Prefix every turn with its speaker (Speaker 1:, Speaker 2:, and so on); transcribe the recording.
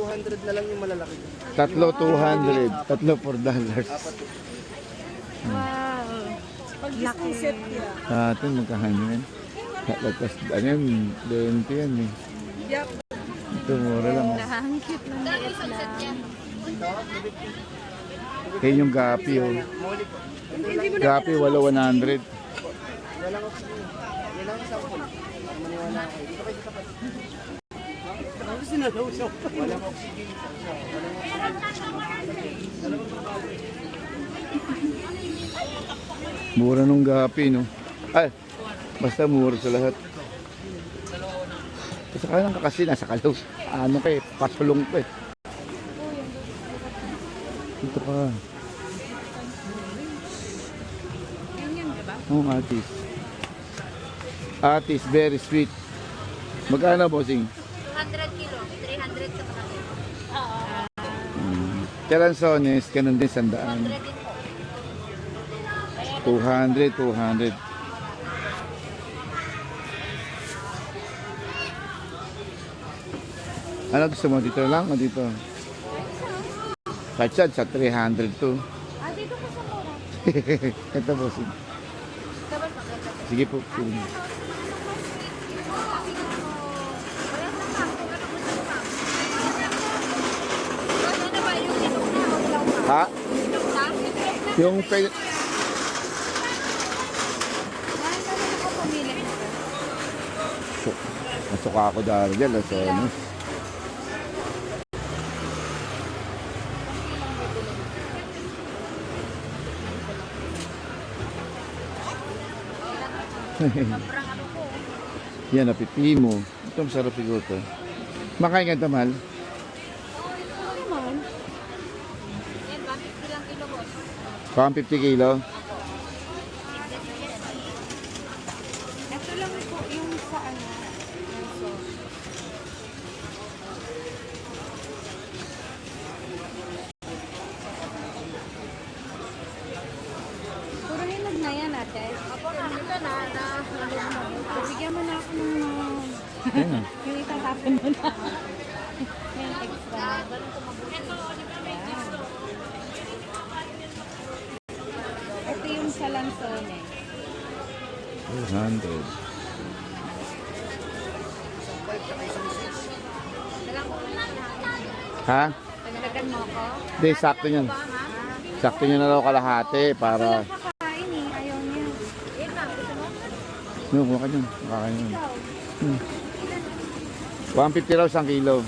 Speaker 1: 200 na lang yung malalaki.
Speaker 2: Tatlo, 200. Tatlo, $4.
Speaker 3: Wow.
Speaker 1: Pag-laki set niya.
Speaker 2: Sa atin, magkahano yan? Lagpas, ano yan? 20 yan eh.
Speaker 1: Yup.
Speaker 2: Ito, mura lang.
Speaker 3: Ang cute ng liit lang.
Speaker 2: Kaya yung gapi, oh.
Speaker 1: Hindi mo na.
Speaker 2: Gapi, 100.
Speaker 1: Yan lang ako. Yan lang sa ako. Para maniwala ako. Dito kayo sa tapat. Ako sinalaw-saw. Walang oxygen.
Speaker 2: Mura nung gapi, no? Ay, basta mura sa lahat. Sa kanan ka kasi nasa kalaw. Ano kay, pasulong pa eh. Ito pa. Oh, atis. Atis, very sweet. Magkano, bossing?
Speaker 3: 200 kilo, 300 sa kalaki.
Speaker 2: Charanzones, ganun din, 100.
Speaker 3: 200 din po.
Speaker 2: 200. Ano gusto mo? Dito lang o dito? Kahit saan, sa 300 to.
Speaker 3: Ah, dito po sa mura.
Speaker 2: Ito po. Sige po. Sige. Ha? Yung pe... Masuka ako dahil dyan. So, ano? Yan, napipi mo. Ito masarap siguro to. Makain ka tamal? 150 kilo.
Speaker 3: Ito lang po yung sa ano. Puro hinog na yan, ate. Apo, ito na. Bigyan mo na ako ng
Speaker 2: Yan.
Speaker 3: yung itatapon mo na. Yung extra. Ito yung sa lansone.
Speaker 2: 200. Ha?
Speaker 3: Dagdagan mo ako?
Speaker 2: Hindi, sakto yan. Sakto nyo na raw kalahati para...
Speaker 3: Kakain eh, ayaw niya.
Speaker 2: No, kuha ka dyan. Makakain yun. 150 raw 1 kilo.